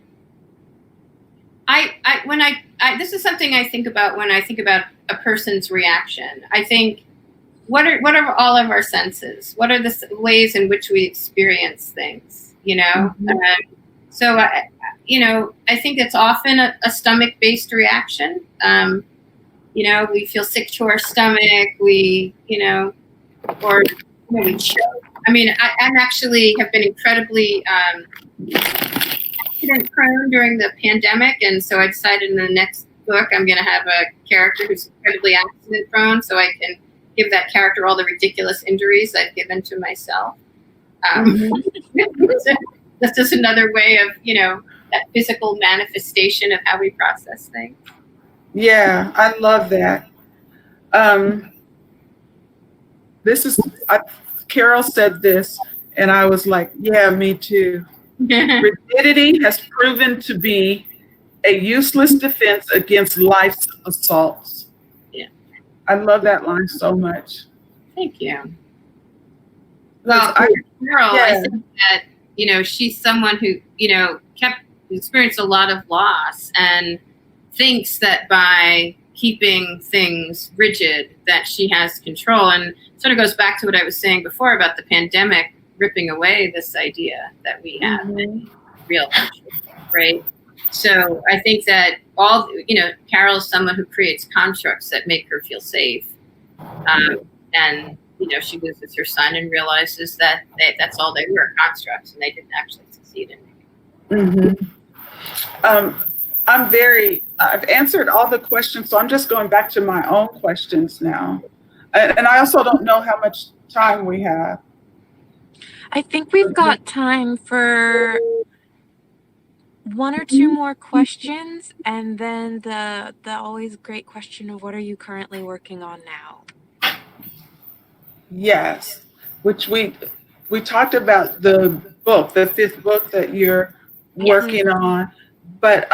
this is something I think about when I think about a person's reaction. I think, what are all of our senses? What are the ways in which we experience things? So I think it's often a stomach-based reaction. We feel sick to our stomach. We choke. I mean, I'm actually have been incredibly accident prone during the pandemic, and so I decided in the next book I'm going to have a character who's incredibly accident prone, so I can give that character all the ridiculous injuries I've given to myself. That's just another way of that physical manifestation of how we process things. Yeah, I love that. Carol said this, and I was like, yeah, me too. Rigidity has proven to be a useless defense against life's assaults. Yeah. I love that line so much. Thank you. Well, Carol, I think that, she's someone who, experienced a lot of loss and thinks that by keeping things rigid that she has control, and sort of goes back to what I was saying before about the pandemic ripping away this idea that we have in real control, right? So I think that Carol's someone who creates constructs that make her feel safe. And, she lives with her son and realizes that that's all they were, constructs, and they didn't actually succeed in it. I've answered all the questions, so I'm just going back to my own questions now. And I also don't know how much time we have. I think we've got time for one or two more questions, and then the always great question of what are you currently working on now? Yes, which we talked about the book, the 5th book that you're working on, but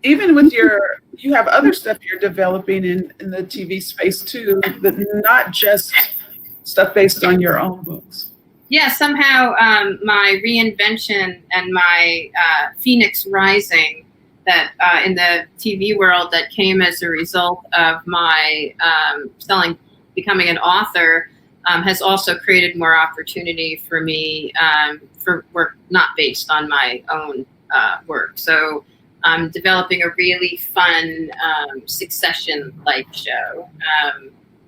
even with you have other stuff you're developing in the TV space too, but not just stuff based on your own books. Yeah, somehow my reinvention and my Phoenix Rising that in the TV world that came as a result of my becoming an author has also created more opportunity for me for work not based on my own work. So I'm developing a really fun Succession-like show.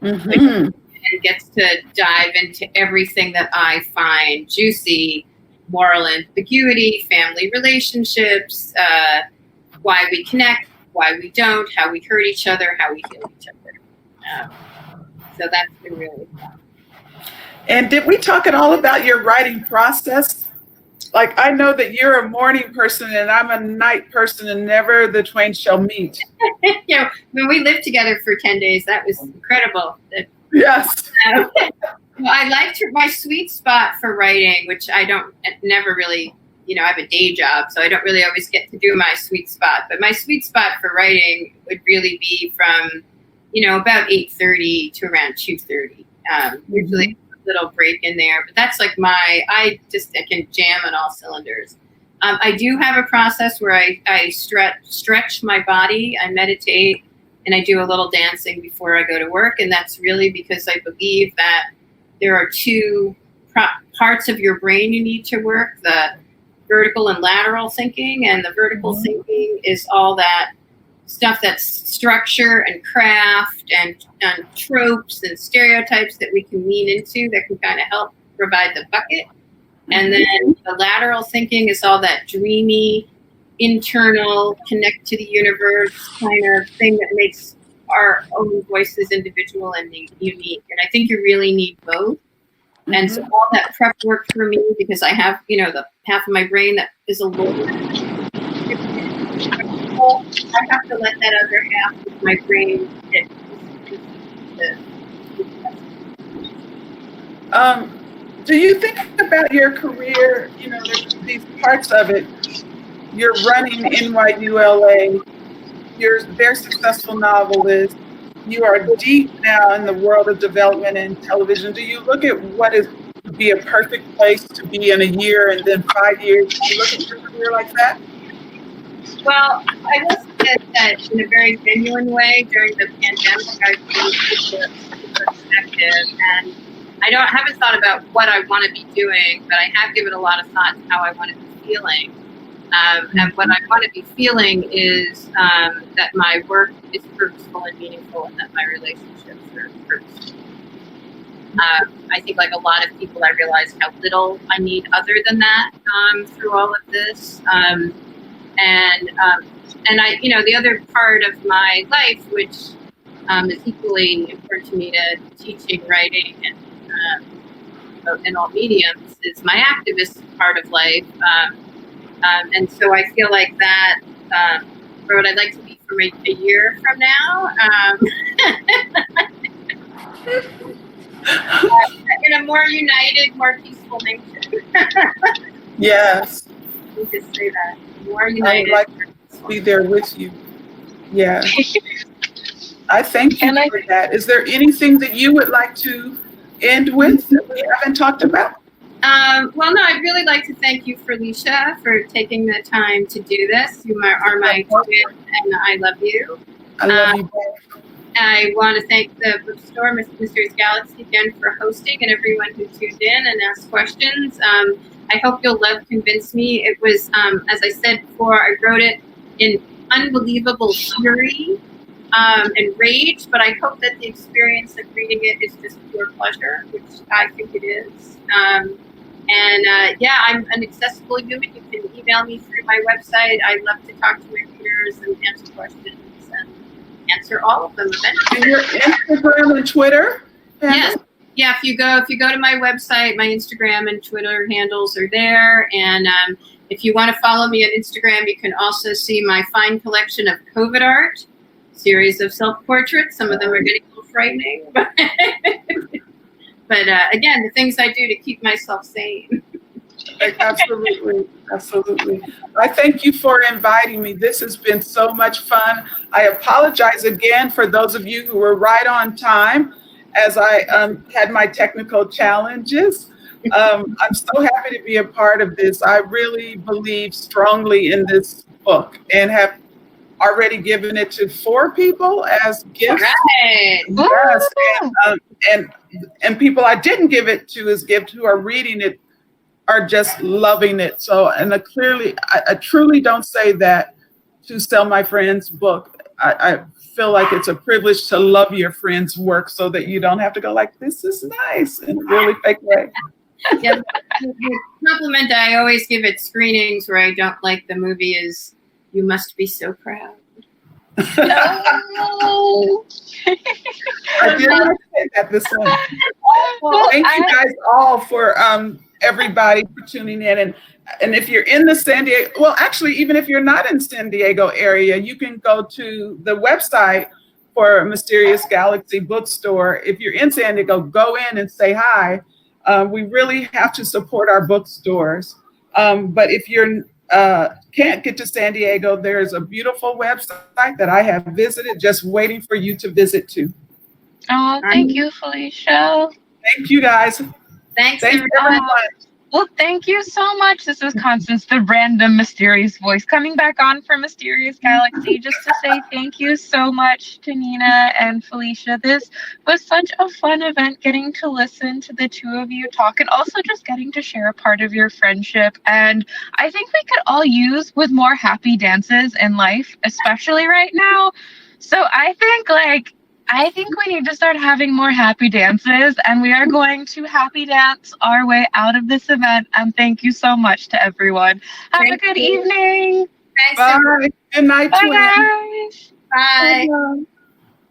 And gets to dive into everything that I find juicy: moral ambiguity, family relationships, why we connect, why we don't, how we hurt each other, how we heal each other. So that's been really fun. And did we talk at all about your writing process? Like, I know that you're a morning person and I'm a night person, and never the twain shall meet. When we lived together for 10 days, that was incredible. Yes. Well, I liked my sweet spot for writing, which never really, I have a day job, so I don't really always get to do my sweet spot. But my sweet spot for writing would really be from, about 8:30 to around 2:30. Usually a little break in there, but that's like I can jam on all cylinders. I do have a process where I stretch my body, I meditate, and I do a little dancing before I go to work. And that's really because I believe that there are two parts of your brain you need to work: the vertical and lateral thinking. And the vertical thinking is all that stuff that's structure and craft and tropes and stereotypes that we can lean into that can kind of help provide the bucket. And then the lateral thinking is all that dreamy, internal, connect to the universe kind of thing that makes our own voices individual and unique. And I think you really need both. And so all that prep work for me, because I have, the half of my brain that is a little I have to let that other half of my brain get do you think about your career, there's these parts of it? You're running NYULA, you're a very successful novelist, you are deep now in the world of development and television. Do you look at what would be a perfect place to be in a year and then 5 years? Do you look at your career like that? Well, I will say that in a very genuine way during the pandemic. I've been perspective, and I haven't thought about what I want to be doing, but I have given a lot of thought to how I want to be feeling. And what I want to be feeling is that my work is purposeful and meaningful, and that my relationships are purposeful. I think, like a lot of people, I realize how little I need other than that through all of this. And I, the other part of my life, which is equally important to me to teaching, writing, and in all mediums, is my activist part of life. And so I feel like that, for what I'd like to be for a year from now, in a more united, more peaceful nation. Yes. You could say that. More united. I would like to be there with you. Yeah. I thank you for that. Is there anything that you would like to end with that we haven't talked about? Well, no, I'd really like to thank you, Felicia, for taking the time to do this. You are my twin, and I love you. I love you both. I want to thank the bookstore, Mysterious Galaxy, again for hosting, and everyone who tuned in and asked questions. I hope you'll love Convince Me. It was, as I said before, I wrote it in unbelievable fury and rage, but I hope that the experience of reading it is just pure pleasure, which I think it is. I'm an accessible human. You can email me through my website. I love to talk to my readers and answer questions and answer all of them eventually. And your Instagram and Twitter? Yes. Yeah, if you go to my website, my Instagram and Twitter handles are there. And if you want to follow me on Instagram, you can also see my fine collection of COVID art, series of self-portraits. Some of them are getting a little frightening. But again, the things I do to keep myself sane. Absolutely. Absolutely. I thank you for inviting me. This has been so much fun. I apologize again for those of you who were right on time as I had my technical challenges. I'm so happy to be a part of this. I really believe strongly in this book and have already given it to 4 people as gifts. Right. Yes. And people I didn't give it to as gifts who are reading it are just loving it. So, and I truly don't say that to sell my friend's book. I feel like it's a privilege to love your friend's work so that you don't have to go like, this is nice, in a really fake way. Yeah, the compliment I always give at screenings where I don't like the movie is, you must be so proud. No. I did not say that this time. Thank you guys all for everybody for tuning in. And if you're in the San Diego, well, actually, even if you're not in San Diego area, you can go to the website for Mysterious Galaxy Bookstore. If you're in San Diego, go in and say hi. We really have to support our bookstores. But if you can't get to San Diego, there's a beautiful website that I have visited, just waiting for you to visit too. Oh, thank you, Felicia. Thank you, guys. Thanks everyone. Well, thank you so much. This is Constance, the random mysterious voice, coming back on for Mysterious Galaxy just to say thank you so much to Nina and Felicia. This was such a fun event, getting to listen to the two of you talk and also just getting to share a part of your friendship. And I think we could all use with more happy dances in life, especially right now. So I think we need to start having more happy dances, and we are going to happy dance our way out of this event. And thank you so much to everyone. Have a good evening. Thanks. Bye. Good night, Bye, twin. guys. Bye. Bye.